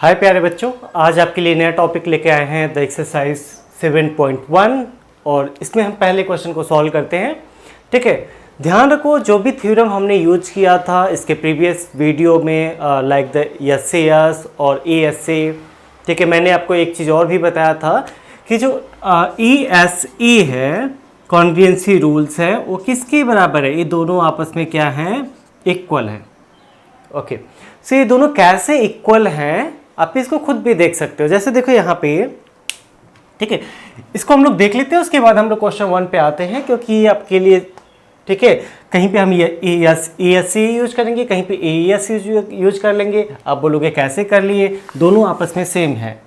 हाय प्यारे बच्चों, आज आपके लिए नया टॉपिक लेके आए हैं द एक्सरसाइज 7.1 और इसमें हम पहले क्वेश्चन को सॉल्व करते हैं। ठीक है, ध्यान रखो जो भी थ्योरम हमने यूज किया था इसके प्रीवियस वीडियो में लाइक द एस और ए, ठीक है, मैंने आपको एक चीज़ और भी बताया था कि जो ई है, कॉन्ग्रुएंसी रूल्स है, वो किसके बराबर है? ये दोनों आपस में क्या हैं? इक्वल है। ओके, सो ये दोनों कैसे इक्वल हैं आप इसको खुद भी देख सकते हो। जैसे देखो यहाँ पे, ठीक है, इसको हम लोग देख लेते हैं, उसके बाद हम लोग क्वेश्चन 1 पे आते हैं, क्योंकि ये आपके लिए, ठीक है, कहीं पे हम एस यूज करेंगे, कहीं पे एस यूज कर लेंगे। आप बोलोगे कैसे कर लिए, दोनों आपस में सेम है।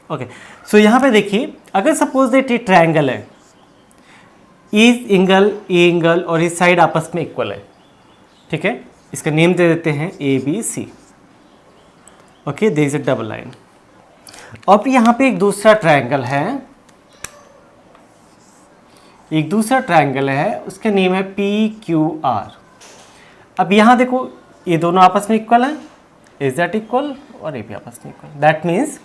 ओके, सो यहाँ पे देखिए, अगर सपोज दैट ये ट्रायंगल है, इस एंगल ए एंगल और इस साइड आपस में इक्वल है, ठीक है, इसका नेम दे देते हैं A B C. Okay, there is a double line. अब यहाँ पे एक दूसरा ट्रायंगल है, उसका नेम है पी क्यू आर। अब यहाँ देखो, ये दोनों आपस में इक्वल है, इज दैट इक्वल? और ये भी आपस में equal. That means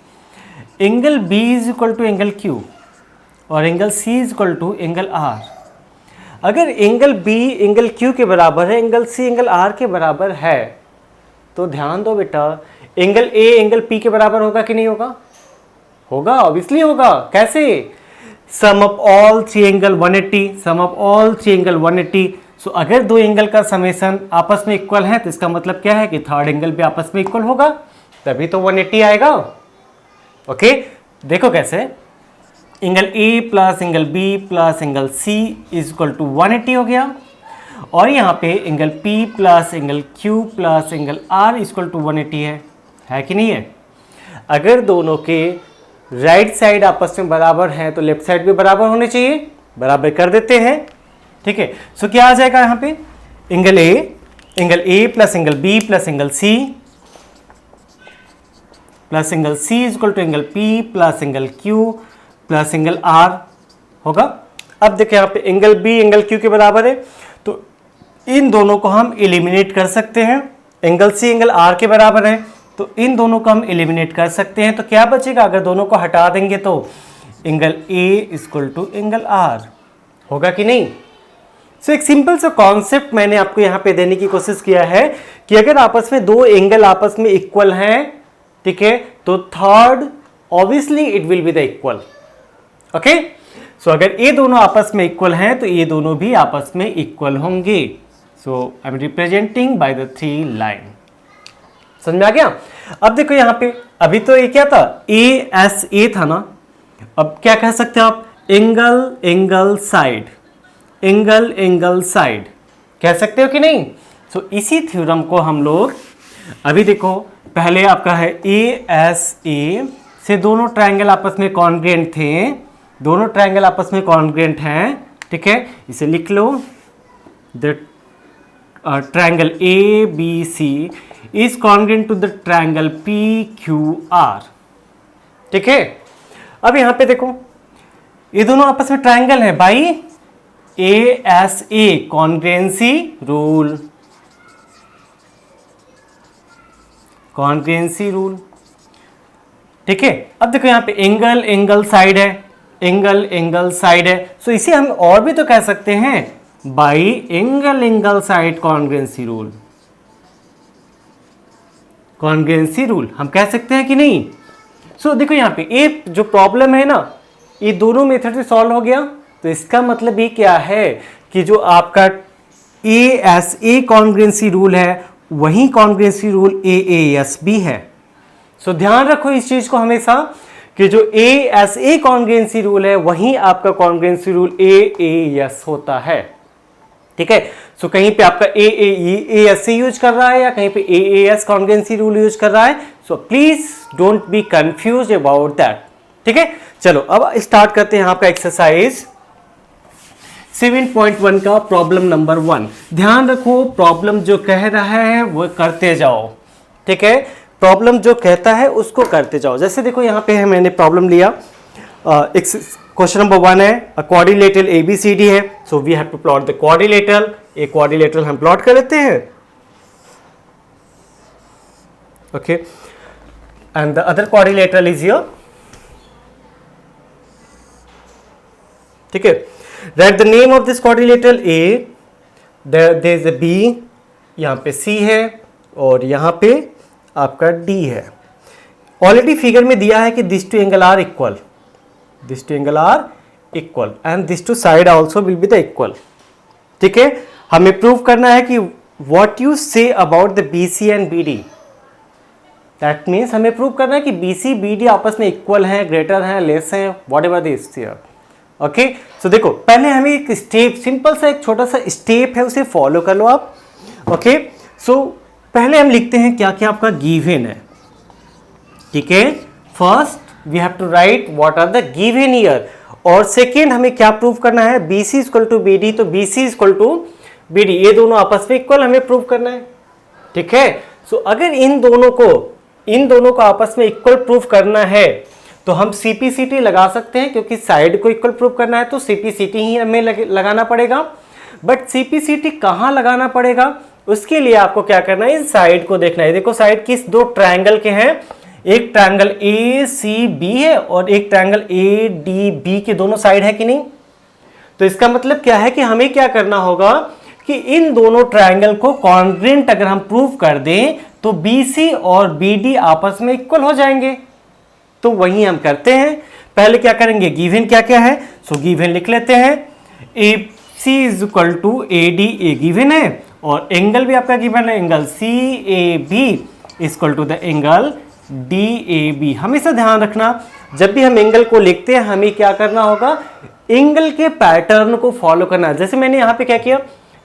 angle B is equal to angle Q और angle C is equal to angle R. अगर एंगल बी एंगल क्यू के बराबर है, एंगल सी एंगल आर के बराबर है, तो ध्यान दो बेटा, एंगल ए एंगल पी के बराबर होगा कि नहीं होगा? होगा, ऑब्वियसली होगा। कैसे? सम ऑफ ऑल थ्री एंगल 180। सो अगर दो एंगल का समेशन आपस में इक्वल है तो इसका मतलब क्या है कि थर्ड एंगल भी आपस में इक्वल होगा, तभी तो 180 आएगा। ओके, देखो कैसे, angle A plus angle B plus angle C is equal to 180 हो गया, और यहाँ पे angle P plus angle Q plus angle R equal to 180 है कि नहीं है? अगर दोनों के राइट साइड आपस में बराबर हैं तो लेफ्ट साइड भी बराबर होने चाहिए, बराबर कर देते हैं। ठीक है, सो क्या आ जाएगा यहाँ पे? Angle A plus angle B plus angle C is equal to angle P plus angle Q plus angle R होगा। अब देखिए यहाँ पे एंगल B एंगल Q के बराबर है, तो इन दोनों को हम एलिमिनेट कर सकते हैं। एंगल C एंगल R के बराबर है, तो इन दोनों को हम एलिमिनेट कर सकते हैं। तो क्या बचेगा? अगर दोनों को हटा देंगे तो angle A equal to angle R होगा कि नहीं? सो एक सिंपल सा कॉन्सेप्ट मैंने आपको यहाँ पे देने की कोशिश किया है कि अगर आपस में दो एंगल आपस में इक्वल हैं, ठीक है, तो third obviously it will be the equal. Okay, so अगर ये दोनों आपस में इक्वल हैं तो ये दोनों भी आपस में इक्वल होंगे। So I am representing by the 3 line. समझ में आ गया? अब देखो यहाँ पे, अभी तो ये क्या था? ए था ना, अब क्या कह सकते हो आप? एंगल साइड कह सकते हो कि नहीं? सो इसी थ्योरम को हम लोग, अभी देखो, पहले आपका है ए से दोनों ट्रायंगल आपस में कॉन्ग्रुएंट थे, दोनों ट्रायंगल आपस में कॉन्ग्रुएंट हैं, ठीक है, इसे लिख लो। The triangle A B C is congruent to the triangle P Q R. ठीक है, अब यहां पे देखो, ये दोनों आपस में ट्रायंगल है बाई ए कॉन्ग्रुएंसी रूल। ठीक है, अब देखो यहाँ पे एंगल साइड है, सो इसे हम और भी तो कह सकते हैं by angle side congruency rule हम कह सकते हैं कि नहीं? सो देखो यहाँ पे ये जो प्रॉब्लम है ना, ये दोनों मेथड से सॉल्व हो गया। तो इसका मतलब ये क्या है कि जो आपका ए कॉन्ग्रुएंसी रूल है, वही कॉन्ग्रुएंसी रूल एएस भी है। सो ध्यान रखो इस चीज को हमेशा कि जो ए कॉन्ग्रुएंसी रूल है वहीं आपका कॉन्ग्रुएंसी रूल एएस होता है। ठीक है, सो कहीं पे आपका एएस यूज कर रहा है या कहीं पे एएस कॉन्ग्रुएंसी रूल यूज कर रहा है। So please don't be confuse about that. ठीक है, चलो अब स्टार्ट करते हैं आपका एक्सरसाइज 7.1 का प्रॉब्लम नंबर 1। ध्यान रखो, प्रॉब्लम जो कह रहा है वो करते जाओ। ठीक है, प्रॉब्लम जो कहता है उसको करते जाओ। जैसे देखो यहाँ पे है, मैंने प्रॉब्लम लिया, क्वेश्चन नंबर 1 है, अ क्वाड्रिलेटरल ABCD है, so we have to plot the quadrilateral. एक क्वाड्रिलेटरल हम प्लॉट कर लेते हैं। Okay, and the other quadrilateral is here. ठीक है, write the name of this quadrilateral A, there is a B, यहाँ पे C है और यहाँ पे आपका D है. ऑलरेडी फिगर में दिया है कि this two angle are equal, this two angle are equal and this two side also will be the equal. ठीक है, हमें प्रूव करना है कि what you say about the BC and BD. That means हमें प्रूव करना है कि BC BD आपस में इक्वल हैं, ग्रेटर हैं, लेस हैं, whatever this here. Okay, so देखो पहले हमें एक स्टेप, सिंपल सा एक छोटा सा स्टेप है, उसे फॉलो कर लो आप. ओके, सो पहले हम लिखते हैं क्या क्या आपका गिवन है. ठीक है, first we have to write what are the given here. और सेकेंड हमें क्या प्रूव करना है, BC इक्वल टू BD, तो BC इक्वल टू BD ये दोनों आपस में इक्वल हमें प्रूव करना है. ठीक है, सो अगर इन दोनों को आपस में इक्वल प्रूव करना है तो हम CP/CT लगा सकते हैं, क्योंकि साइड को इक्वल प्रूव करना है तो CP/CT ही हमें लगाना पड़ेगा. बट CP/CT कहाँ लगाना पड़ेगा, उसके लिए आपको क्या करना है, इस साइड को देखना है. देखो साइड किस दो ट्रायंगल के हैं, एक ट्रायंगल ACB है और एक ट्रायंगल ADB के दोनों साइड है कि नहीं. तो इसका मतलब क्या है कि हमें क्या करना होगा कि इन दोनों ट्रायंगल को कॉन्ग्रुएंट अगर हम प्रूव कर दें तो BC और BD आपस में इक्वल हो जाएंगे. तो वही हम करते हैं. पहले क्या करेंगे, गिवन क्या क्या है, सो गिवन लिख लेते हैं. AC is equal to AD ए गिवन है और एंगल भी आपका गिवन है, angle CAB equal to the angle DAB. हमेशा ध्यान रखना जब भी हम एंगल को लिखते हैं हमें क्या करना होगा, एंगल के पैटर्न को फॉलो करना. जैसे मैंने यहाँ पे क्या किया,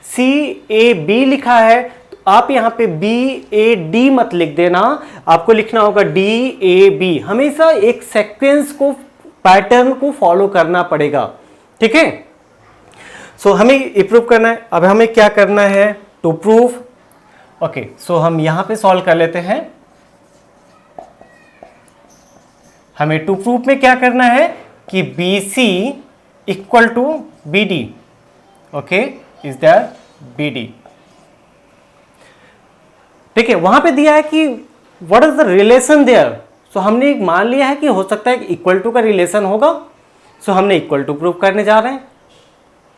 CAB लिखा है, तो आप यहाँ पे BAD मत लिख देना, आपको लिखना होगा DAB. हमेशा एक सीक्वेंस को, पैटर्न को फॉलो करना पड़ेगा. ठीक है, सो हमें ये प्रूव करना है. अब हमें क्या करना है, टू प्रूव. ओके, सो हम यहाँ पे सॉल्व कर लेते हैं. हमें टू प्रूफ में क्या करना है कि BC equal to BD. Okay, is that BD. ठीक है, वहां पे दिया है कि what is the relation there. So हमने मान लिया है कि हो सकता है कि इक्वल टू का रिलेशन होगा. सो हमने इक्वल टू प्रूव करने जा रहे हैं.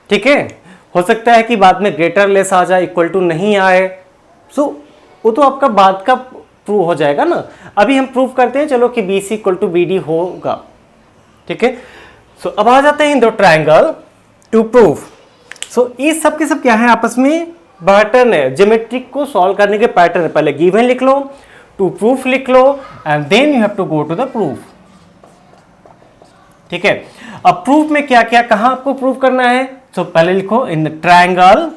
ठीक है, हो सकता है कि बाद में ग्रेटर लेस आ जाए, इक्वल टू नहीं आए. सो वो तो आपका बाद का प्रूव हो जाएगा ना. अभी हम प्रूव करते हैं चलो कि BC इक्वल टू BD होगा. ठीक है, सो अब आ जाते हैं इन दो ट्रायंगल टू प्रूव. सो ये सब के सब क्या है, आपस में पैटर्न है, ज्योमेट्रिक को सॉल्व करने के पैटर्न है. पहले गिवन लिख लो, टू प्रूफ लिख लो and then you have to go to the proof. ठीक है, अब प्रूफ में क्या क्या कहां आपको प्रूफ करना है. सो पहले लिखो in the triangle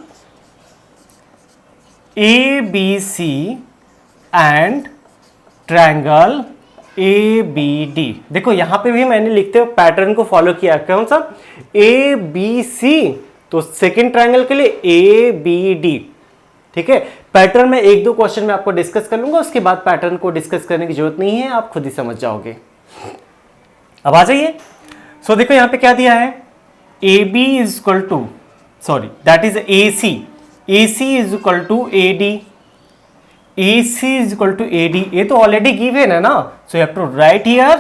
ABC and triangle ABD. देखो यहां पे भी मैंने लिखते हुए पैटर्न को फॉलो किया. कौन सा, ABC, तो सेकेंड ट्रायंगल के लिए ABD. ठीक है, पैटर्न में एक दो क्वेश्चन में आपको डिस्कस कर लूंगा, उसके बाद पैटर्न को डिस्कस करने की जरूरत नहीं है, आप खुद ही समझ जाओगे. अब आ जाइए. सो देखो यहां पे क्या दिया है, AB is equal to, sorry that is AC is equal to AD. AC is equal to AD, ये तो ऑलरेडी गिवन है ना. So you have to write here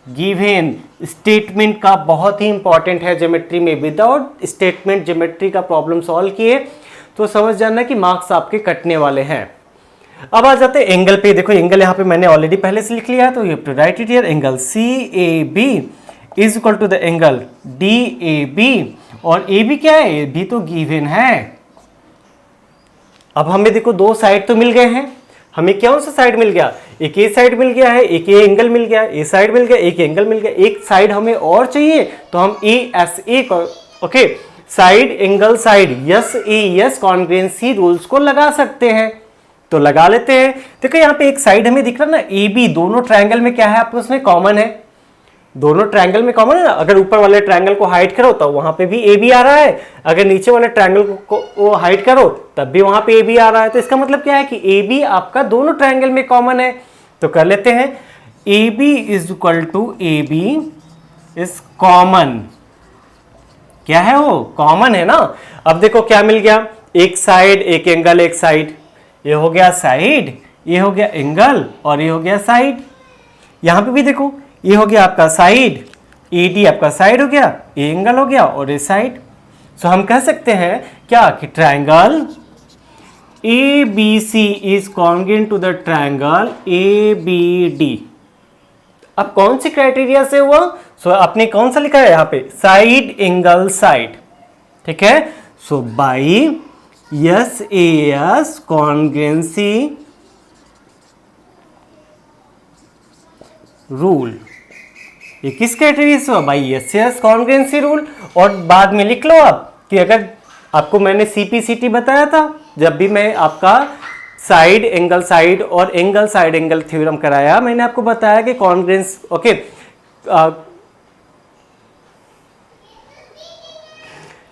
given. Statement का बहुत ही इंपॉर्टेंट है ज्योमेट्री में. विदाउट स्टेटमेंट ज्योमेट्री का प्रॉब्लम सॉल्व किए तो समझ जाना कि मार्क्स आपके कटने वाले हैं. अब आ जाते हैं एंगल पे. देखो एंगल यहाँ पे मैंने ऑलरेडी पहले से लिख लिया है, तो you have to write it here. Angle CAB is equal to the angle DAB. और AB क्या है, AB तो गिवन है. अब हमें देखो दो साइड तो मिल गए हैं. हमें कौन सा साइड मिल गया, एक ये साइड मिल गया है, एक ये एंगल मिल गया, ये साइड मिल गया, एक एंगल मिल गया. एक साइड हमें और चाहिए तो हम ASA को, okay, side angle side, S A S congruency rules को लगा सकते हैं. तो लगा लेते हैं. देखो यहाँ पे एक साइड हमें दिख रहा है ना AB, दोनों ट्रायंगल में क्या है आपको उसमें कॉमन है, दोनों ट्रायंगल में कॉमन है ना. अगर ऊपर वाले ट्रायंगल को हाइड करो तो वहां पे भी AB आ रहा है, अगर नीचे वाले ट्रायंगल को हाइड करो तब भी वहां पे AB आ रहा है. तो इसका मतलब क्या है कि AB आपका दोनों ट्रायंगल में कॉमन है. तो कर लेते हैं, AB is equal to AB is common. क्या है वो, कॉमन है ना. अब देखो क्या मिल गया, एक साइड एक एंगल एक साइड. ये हो गया साइड, ये हो गया एंगल और ये हो गया साइड. यहां पे भी देखो, ये हो गया आपका साइड, AD आपका साइड हो गया, ए एंगल हो गया और ए साइड। सो हम कह सकते हैं क्या कि triangle ABC is congruent to the triangle ABD। अब कौन सी क्राइटेरिया से हुआ? सो आपने कौन सा लिखा है यहां पे? साइड एंगल साइड, ठीक है। So by SAS congruency rule. ये किस क्राइटेरिया से हुआ? By SAS congruency rule. और बाद में लिख लो आप कि अगर आपको मैंने CPCT बताया था, जब भी मैं आपका साइड एंगल साइड और एंगल साइड एंगल थ्योरम कराया, मैंने आपको बताया कि congruence okay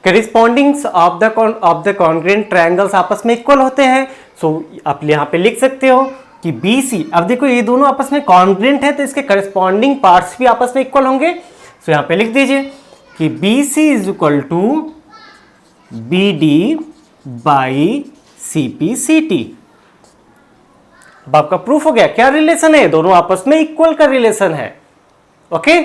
correspondings of the congruent triangles आपस में इक्वल होते हैं। सो आप यहाँ पे लिख सकते हो कि BC, अब देखो ये दोनों आपस में कॉन्ग्रुएंट है तो इसके करिस्पॉन्डिंग पार्ट्स भी आपस में इक्वल होंगे। सो यहाँ पे लिख दीजिए कि BC is equal to BD by CPCT। अब आपका प्रूफ हो गया। क्या रिलेशन है? दोनों आपस में इक्वल का रिलेशन है। ओके